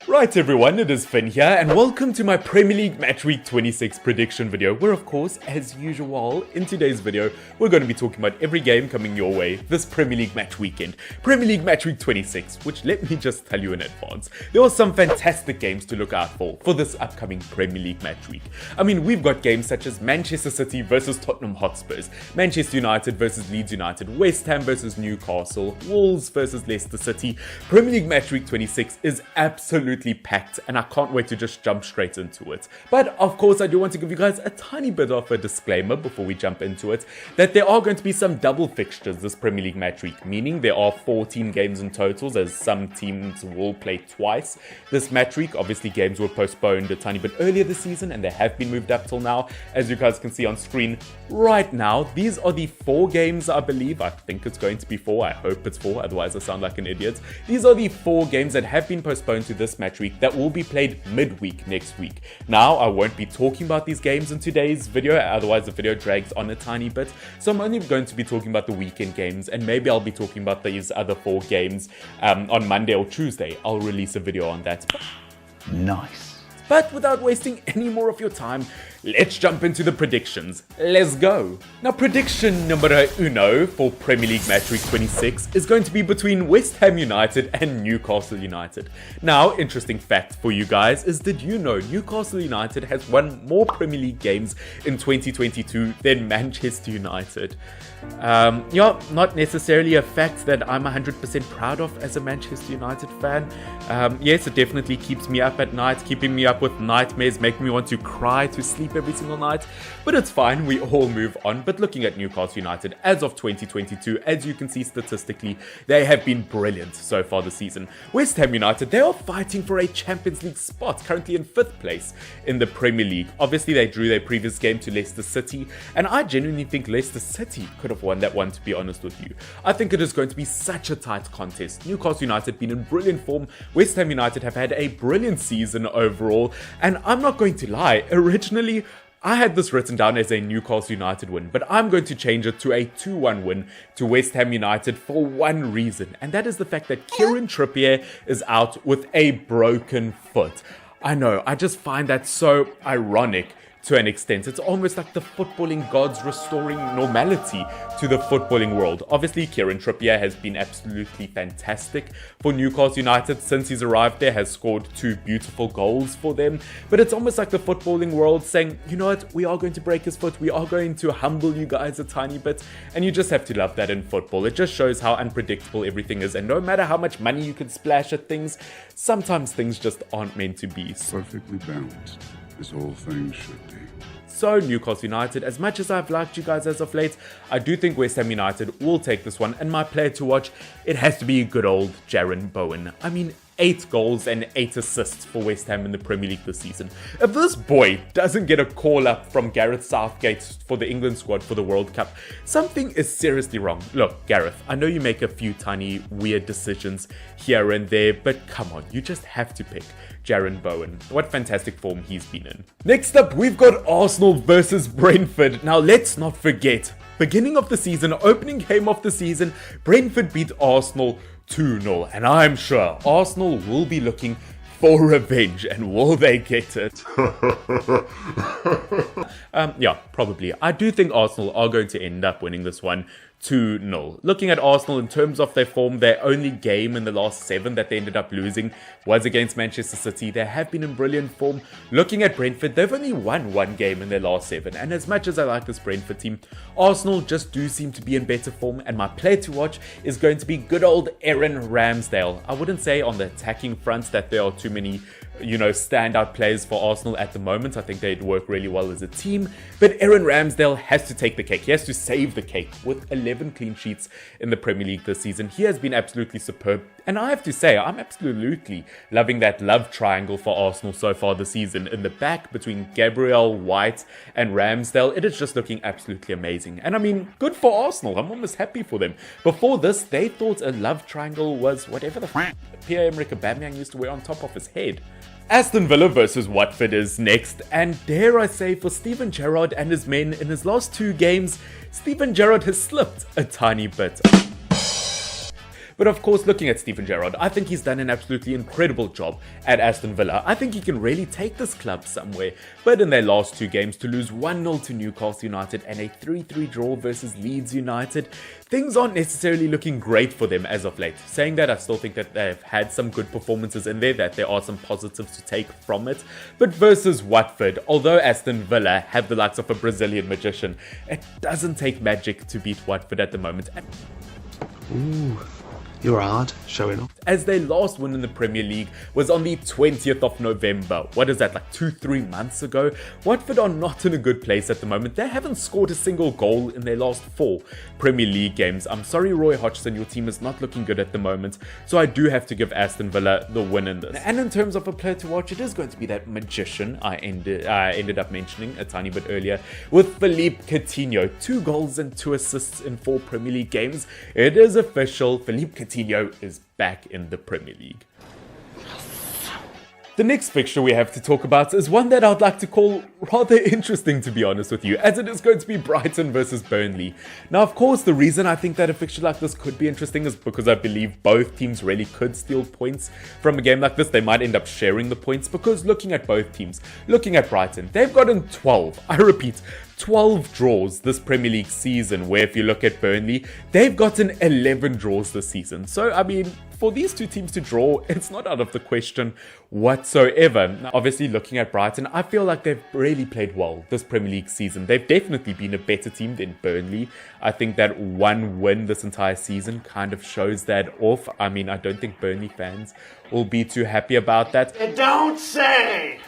Right everyone, it is Finn here and welcome to my Premier League Match Week 26 prediction video where of course, as usual, in today's video we're going to be talking about every game coming your way this Premier League match weekend. Premier League Match Week 26, which let me just tell you in advance, there are some fantastic games to look out for this upcoming Premier League match week. I mean, we've got games such as Manchester City versus Tottenham Hotspurs, Manchester United versus Leeds United, West Ham versus Newcastle, Wolves versus Leicester City. Premier League Match Week 26 is absolutely packed and I can't wait to just jump straight into it. But of course I do want to give you guys a tiny bit of a disclaimer before we jump into it, that there are going to be some double fixtures this Premier League match week, meaning there are 14 games in totals as some teams will play twice this match week. Obviously games were postponed a tiny bit earlier this season and they have been moved up till now, as you guys can see on screen right now. These are the 4 games, I believe. I think it's going to be 4, I hope it's 4, otherwise I sound like an idiot. These are the 4 games that have been postponed to this match week that will be played midweek next week. Now, I won't be talking about these games in today's video, otherwise the video drags on a tiny bit. So I'm only going to be talking about the weekend games, and maybe I'll be talking about these other 4 games on Monday or Tuesday. I'll release a video on that. Nice. But without wasting any more of your time, let's jump into the predictions. Let's go. Now, prediction numero uno for Premier League Match Week 26 is going to be between West Ham United and Newcastle United. Now, interesting fact for you guys is, did you know Newcastle United has won more Premier League games in 2022 than Manchester United? Yeah, not necessarily a fact that I'm 100% proud of as a Manchester United fan. Yes, it definitely keeps me up at night, keeping me up with nightmares, making me want to cry to sleep every single night, but it's fine, we all move on. But looking at Newcastle United as of 2022, as you can see statistically, they have been brilliant so far this season. West Ham United, they are fighting for a Champions League spot, currently in 5th place in the Premier League. Obviously they drew their previous game to Leicester City, and I genuinely think Leicester City could have won that one, to be honest with you. I think it is going to be such a tight contest. Newcastle United been in brilliant form, West Ham United have had a brilliant season overall, and I'm not going to lie, originally I had this written down as a Newcastle United win, but I'm going to change it to a 2-1 win to West Ham United for one reason, and that is the fact that Kieran Trippier is out with a broken foot. I know, I just find that so ironic to an extent. It's almost like the footballing gods restoring normality to the footballing world. Obviously, Kieran Trippier has been absolutely fantastic for Newcastle United since he's arrived there, has scored 2 beautiful goals for them. But it's almost like the footballing world saying, you know what, we are going to break his foot, we are going to humble you guys a tiny bit, and you just have to love that in football. It just shows how unpredictable everything is, and no matter how much money you can splash at things, sometimes things just aren't meant to be. Perfectly balanced, as all things should be. So Newcastle United, as much as I've liked you guys as of late, I do think West Ham United will take this one, and my player to watch, it has to be good old Jarrod Bowen. I mean, 8 goals and 8 assists for West Ham in the Premier League this season. If this boy doesn't get a call up from Gareth Southgate for the England squad for the World Cup, something is seriously wrong. Look, Gareth, I know you make a few tiny weird decisions here and there, but come on, you just have to pick Jarrod Bowen. What fantastic form he's been in. Next up, we've got Arsenal versus Brentford. Now, let's not forget, beginning of the season, opening game of the season, Brentford beat Arsenal 2-0, and I'm sure Arsenal will be looking for revenge, and will they get it? Yeah, probably. I do think Arsenal are going to end up winning this one 2-0. Looking at Arsenal in terms of their form, their only game in the last 7 that they ended up losing was against Manchester City. They have been in brilliant form. Looking at Brentford, they've only won 1 game in their last 7. And as much as I like this Brentford team, Arsenal just do seem to be in better form. And my player to watch is going to be good old Aaron Ramsdale. I wouldn't say on the attacking front that there are too many standout players for Arsenal at the moment. I think they'd work really well as a team. But Aaron Ramsdale has to take the cake. He has to save the cake with 11 clean sheets in the Premier League this season. He has been absolutely superb. And I have to say, I'm absolutely loving that love triangle for Arsenal so far this season. In the back between Gabriel, White and Ramsdale, it is just looking absolutely amazing. And I mean, good for Arsenal. I'm almost happy for them. Before this, they thought a love triangle was whatever the Pierre-Emerick Aubameyang used to wear on top of his head. Aston Villa versus Watford is next, and dare I say, for Steven Gerrard and his men in his last 2 games, Steven Gerrard has slipped a tiny bit. But of course, looking at Steven Gerrard, I think he's done an absolutely incredible job at Aston Villa. I think he can really take this club somewhere. But in their last 2 games, to lose 1-0 to Newcastle United and a 3-3 draw versus Leeds United, things aren't necessarily looking great for them as of late. Saying that, I still think that they've had some good performances in there, that there are some positives to take from it. But versus Watford, although Aston Villa have the likes of a Brazilian magician, it doesn't take magic to beat Watford at the moment. Ooh, you're hard, showing off. As their last win in the Premier League was on the 20th of November. What is that, like 2-3 months ago? Watford are not in a good place at the moment. They haven't scored a single goal in their last 4 Premier League games. I'm sorry, Roy Hodgson, your team is not looking good at the moment. So I do have to give Aston Villa the win in this. And in terms of a player to watch, it is going to be that magician I ended up mentioning a tiny bit earlier, with Philippe Coutinho. 2 goals and 2 assists in 4 Premier League games. It is official. Philippe Coutinho is back in the Premier League. The next fixture we have to talk about is one that I'd like to call rather interesting, to be honest with you, as it is going to be Brighton versus Burnley. Now, of course, the reason I think that a fixture like this could be interesting is because I believe both teams really could steal points from a game like this. They might end up sharing the points, because looking at both teams, looking at Brighton, they've gotten 12, I repeat, 12 draws this Premier League season, where if you look at Burnley, they've gotten 11 draws this season. So, I mean, for these 2 teams to draw, it's not out of the question whatsoever. Now, obviously, looking at Brighton, I feel like they've really played well this Premier League season. They've definitely been a better team than Burnley. I think that 1 win this entire season kind of shows that off. I mean, I don't think Burnley fans will be too happy about that. You don't say!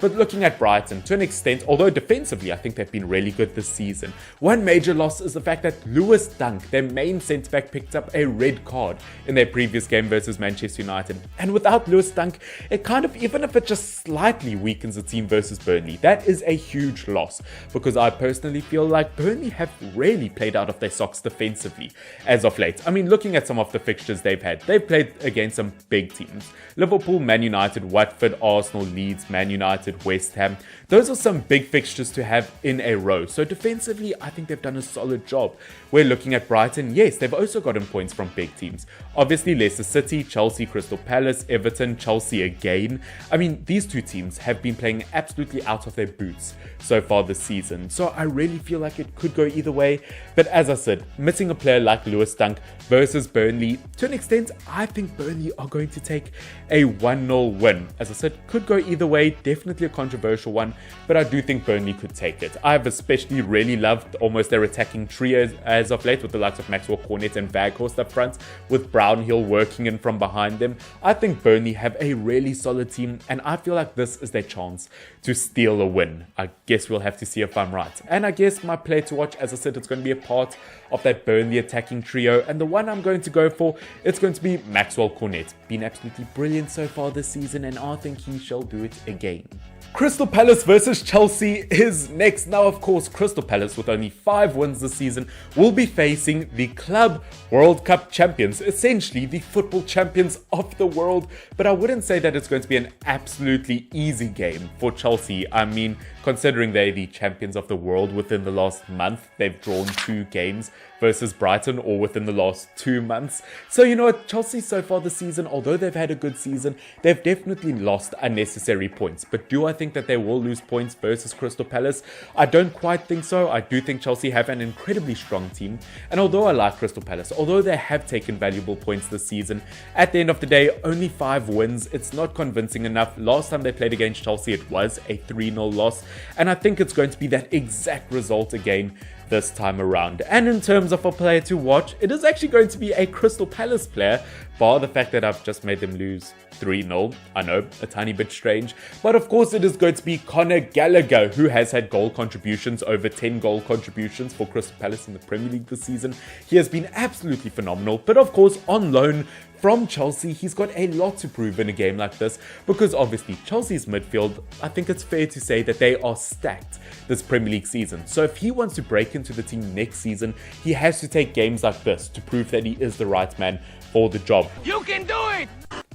But looking at Brighton, to an extent, although defensively I think they've been really good this season, one major loss is the fact that Lewis Dunk, their main centre-back, picked up a red card in their previous game versus Manchester United. And without Lewis Dunk, it kind of, even if it just slightly weakens the team versus Burnley, that is a huge loss, because I personally feel like Burnley have really played out of their socks defensively as of late. I mean, looking at some of the fixtures they've had, they've played against some big teams. Liverpool, Man United, Watford, Arsenal, Leeds, Man United, West Ham. Those are some big fixtures to have in a row. So defensively, I think they've done a solid job. We're looking at Brighton. Yes, they've also gotten points from big teams. Obviously, Leicester City, Chelsea, Crystal Palace, Everton, Chelsea again. I mean, these 2 teams have been playing absolutely out of their boots so far this season. So I really feel like it could go either way. But as I said, missing a player like Lewis Dunk versus Burnley, to an extent, I think Burnley are going to take a 1-0 win. As I said, could go either way. Definitely a controversial one, but I do think Burnley could take it. I've especially really loved almost their attacking trio as of late, with the likes of Maxwell Cornet and Weghorst up front, with Brownhill working in from behind them. I think Burnley have a really solid team, and I feel like this is their chance to steal a win. I guess we'll have to see if I'm right. And I guess my player to watch, as I said, it's going to be a part of that Burnley attacking trio, and the one I'm going to go for, it's going to be Maxwell Cornet. Been absolutely brilliant so far this season, and I think he shall do it again. Crystal Palace versus Chelsea is next. Now, of course, Crystal Palace, with only 5 wins this season, will be facing the Club World Cup champions, essentially the football champions of the world. But I wouldn't say that it's going to be an absolutely easy game for Chelsea. I mean, considering they're the champions of the world within the last month, they've drawn 2 games versus Brighton, or within the last 2 months. So, you know what, Chelsea so far this season, although they've had a good season, they've definitely lost unnecessary points. But do I think that they will lose points versus Crystal Palace? I don't quite think so. I do think Chelsea have an incredibly strong team. And although I like Crystal Palace, although they have taken valuable points this season, at the end of the day, only 5 wins. It's not convincing enough. Last time they played against Chelsea, it was a 3-0 loss. And I think it's going to be that exact result again this time around. And in terms of a player to watch, it is actually going to be a Crystal Palace player, bar the fact that I've just made them lose 3-0. I know, a tiny bit strange. But of course, it is going to be Conor Gallagher, who has had goal contributions, over 10 goal contributions for Crystal Palace in the Premier League this season. He has been absolutely phenomenal. But of course, on loan from Chelsea, he's got a lot to prove in a game like this, because obviously Chelsea's midfield, I think it's fair to say that they are stacked this Premier League season. So if he wants to break into the team next season, he has to take games like this to prove that he is the right man for the job. You can do it!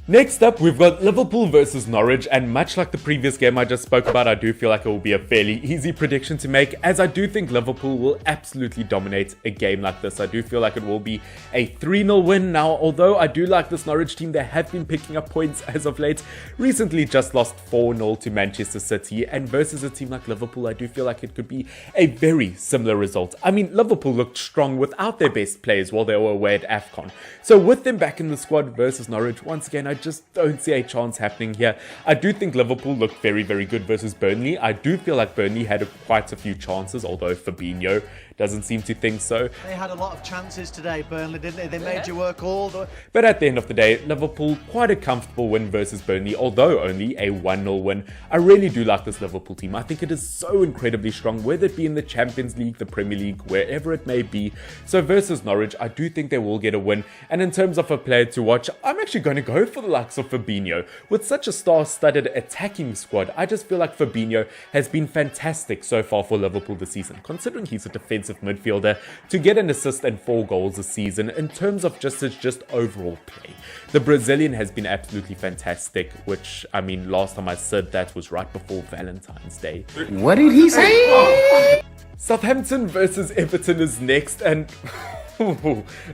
Next up, we've got Liverpool versus Norwich, and much like the previous game I just spoke about, I do feel like it will be a fairly easy prediction to make, as I do think Liverpool will absolutely dominate a game like this. I do feel like it will be a 3-0 win. Now, although I do like this Norwich team, they have been picking up points as of late. Recently just lost 4-0 to Manchester City, and versus a team like Liverpool, I do feel like it could be a very similar result. I mean, Liverpool looked strong without their best players while they were away at AFCON. So with them back in the squad versus Norwich, once again, I just don't see a chance happening here. I do think Liverpool looked very, very good versus Burnley. I do feel like Burnley had quite a few chances, although Fabinho doesn't seem to think so. They had a lot of chances today, Burnley, didn't they? They made you work all the way. But at the end of the day, Liverpool, quite a comfortable win versus Burnley, although only a 1-0 win. I really do like this Liverpool team. I think it is so incredibly strong, whether it be in the Champions League, the Premier League, wherever it may be. So versus Norwich, I do think they will get a win. And in terms of a player to watch, I'm actually going to go for the likes of Fabinho. With such a star-studded attacking squad, I just feel like Fabinho has been fantastic so far for Liverpool this season, considering he's a defensive midfielder, to get an assist and 4 goals this season. In terms of just overall play, the Brazilian has been absolutely fantastic, which, I mean, last time I said that was right before Valentine's Day. What did he say? Southampton versus Everton is next, and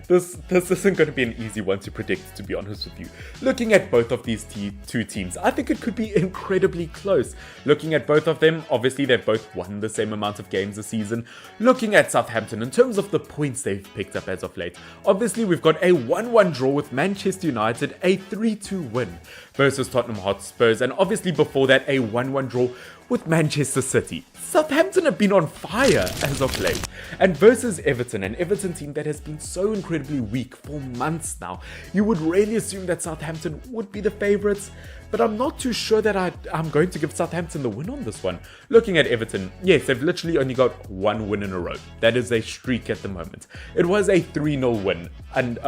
this isn't going to be an easy one to predict, to be honest with you. Looking at both of these two teams, I think it could be incredibly close. Looking at both of them, obviously they've both won the same amount of games this season. Looking at Southampton, in terms of the points they've picked up as of late, obviously we've got a 1-1 draw with Manchester United, a 3-2 win versus Tottenham Hotspurs, and obviously before that a 1-1 draw with Manchester City. Southampton have been on fire as of late. And versus Everton, an Everton team that has been so incredibly weak for months now, you would really assume that Southampton would be the favourites, but I'm not too sure that I'm going to give Southampton the win on this one. Looking at Everton, yes, they've literally only got 1 win in a row. That is a streak at the moment. It was a 3-0 win and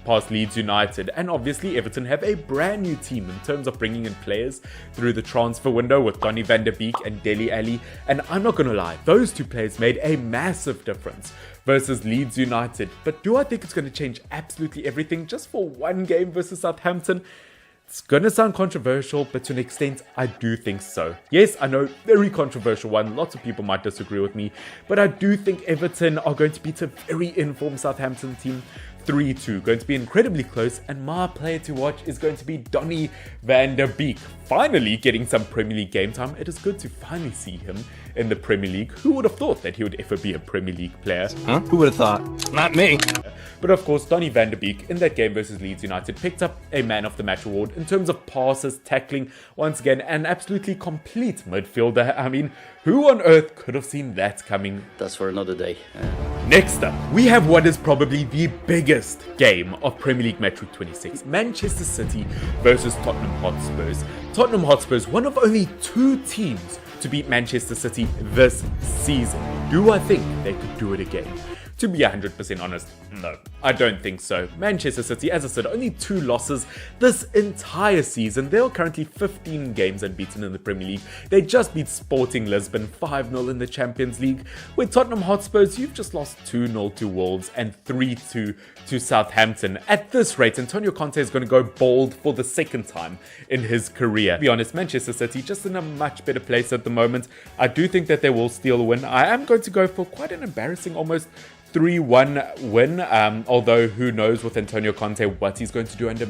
past Leeds United, and obviously Everton have a brand new team in terms of bringing in players through the transfer window with Donny van der Beek and Dele Alli, and I'm not going to lie, those two players made a massive difference versus Leeds United. But do I think it's going to change absolutely everything just for one game versus Southampton? It's gonna sound controversial, but to an extent, I do think so. Yes, I know, very controversial one. Lots of people might disagree with me, but I do think Everton are going to beat a very informed Southampton team 3-2. Going to be incredibly close, and my player to watch is going to be Donny van der Beek. Finally getting some Premier League game time. It is good to finally see him in the Premier League. Who would have thought that he would ever be a Premier League player? Huh? Who would have thought? Not me. But of course, Donny van der Beek in that game versus Leeds United picked up a Man of the Match award in terms of passes, tackling, once again, an absolutely complete midfielder. I mean, who on earth could have seen that coming? That's for another day. Next up, we have what is probably the biggest game of Premier League Matchweek 26. Manchester City versus Tottenham Hotspurs. Tottenham Hotspurs, one of only 2 teams to beat Manchester City this season. Do I think they could do it again? To be 100% honest, no, I don't think so. Manchester City, as I said, only 2 losses this entire season. They are currently 15 games unbeaten in the Premier League. They just beat Sporting Lisbon 5-0 in the Champions League. With Tottenham Hotspurs, you've just lost 2-0 to Wolves and 3-2 to Southampton. At this rate, Antonio Conte is going to go bald for the 2nd time in his career. To be honest, Manchester City just in a much better place at the moment. I do think that they will steal a win. I am going to go for quite an embarrassing, almost 3-1 win, although who knows with Antonio Conte what he's going to do under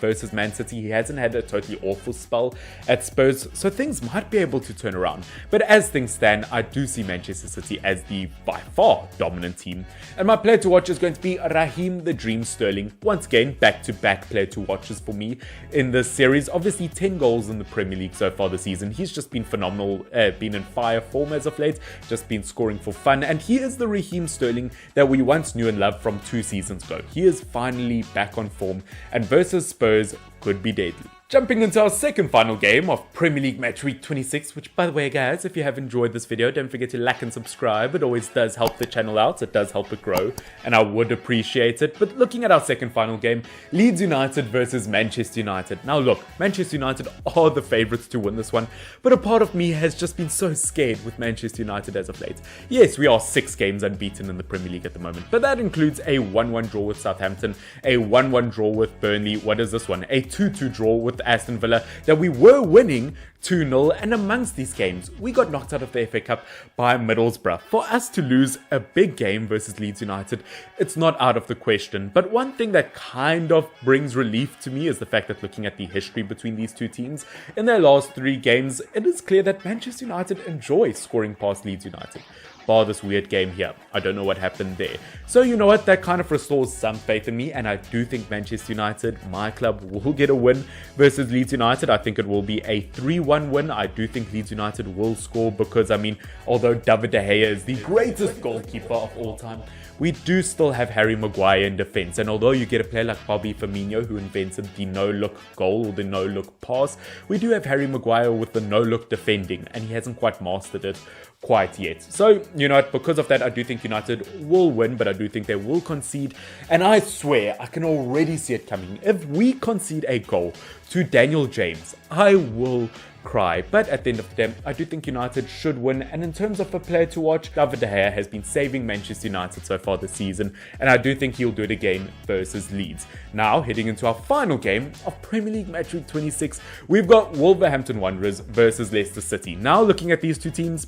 versus Man City. He hasn't had a totally awful spell at Spurs, so things might be able to turn around. But as things stand, I do see Manchester City as the by far dominant team. And my player to watch is going to be Raheem the Dream Sterling. Once again, back-to-back player to watches for me in this series. Obviously 10 goals in the Premier League so far this season. He's just been phenomenal, been in fire form as of late, just been scoring for fun. And he is the Raheem Sterling that we once knew and loved from 2 seasons ago. He is finally back on form, and versus Spurs could be deadly. Jumping into our second final game of Premier League Match Week 26, which, by the way, guys, if you have enjoyed this video, don't forget to like and subscribe. It always does help the channel out. It does help it grow, and I would appreciate it. But looking at our second final game, Leeds United versus Manchester United. Now, look, Manchester United are the favourites to win this one, but a part of me has just been so scared with Manchester United as of late. Yes, we are 6 games unbeaten in the Premier League at the moment, but that includes a 1-1 draw with Southampton, a 1-1 draw with Burnley. What is this one? A 2-2 draw with Aston Villa that we were winning 2-0, and amongst these games, we got knocked out of the FA Cup by Middlesbrough. For us to lose a big game versus Leeds United, it's not out of the question. But one thing that kind of brings relief to me is the fact that looking at the history between these two teams, in their last 3 games, it is clear that Manchester United enjoy scoring past Leeds United. Bar this weird game here. I don't know what happened there. So you know what, that kind of restores some faith in me, and I do think Manchester United, my club, will get a win versus Leeds United. I think it will be a 3-1 win. I do think Leeds United will score because, I mean, although David De Gea is the greatest goalkeeper of all time, we do still have Harry Maguire in defence, and although you get a player like Bobby Firmino who invented the no-look goal or the no-look pass, we do have Harry Maguire with the no-look defending, and he hasn't quite mastered it quite yet. So, you know, because of that, I do think United will win, but I do think they will concede, and I swear, I can already see it coming. If we concede a goal to Daniel James, I will cry. But at the end of the day, I do think United should win, and in terms of a player to watch, David De Gea has been saving Manchester United so far this season, and I do think he'll do it again versus Leeds. Now, heading into our final game of Premier League Match Week 26, we've got Wolverhampton Wanderers versus Leicester City. Now, looking at these two teams,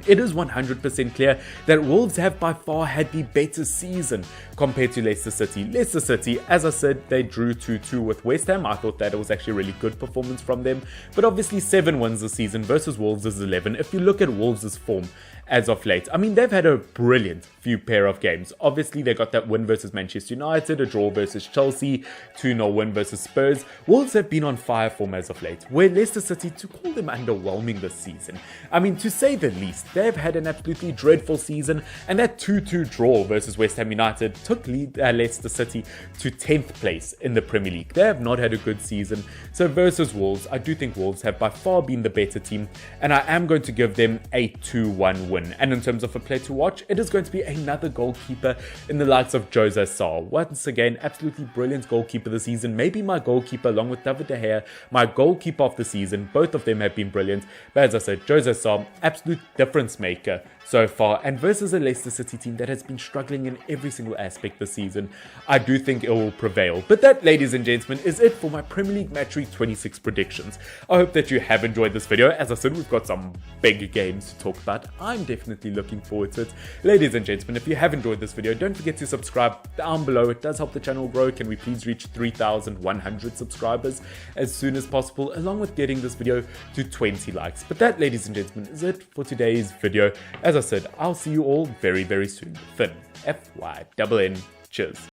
it is 100% clear that Wolves have by far had the better season compared to Leicester City. Leicester City, as I said, they drew 2-2 with West Ham. I thought that it was actually a really good performance from them. But obviously 7 wins this season versus Wolves is 11. If you look at Wolves' form as of late, I mean, they've had a brilliant few pair of games. Obviously, they got that win versus Manchester United, a draw versus Chelsea, 2-0 win versus Spurs. Wolves have been on fire form as of late, where Leicester City, to call them underwhelming this season, I mean, to say the least, they've had an absolutely dreadful season, and that 2-2 draw versus West Ham United took Leicester City to 10th place in the Premier League. They have not had a good season. So versus Wolves, I do think Wolves have by far been the better team, and I am going to give them a 2-1 win. And in terms of a play to watch, it is going to be another goalkeeper in the likes of Jose Sa. Once again, absolutely brilliant goalkeeper this season. Maybe my goalkeeper along with David De Gea, my goalkeeper of the season. Both of them have been brilliant. But as I said, Jose Sa, absolute difference maker so far, and versus a Leicester City team that has been struggling in every single aspect this season, I do think it will prevail. But that, ladies and gentlemen, is it for my Premier League Match Week 26 predictions. I hope that you have enjoyed this video. As I said, we've got some big games to talk about. I'm definitely looking forward to it. Ladies and gentlemen, if you have enjoyed this video, don't forget to subscribe down below. It does help the channel grow. Can we please reach 3,100 subscribers as soon as possible, along with getting this video to 20 likes. But that, ladies and gentlemen, is it for today's video. As I said, I'll see you all very, very soon. Finn, F-Y-N-N. Cheers.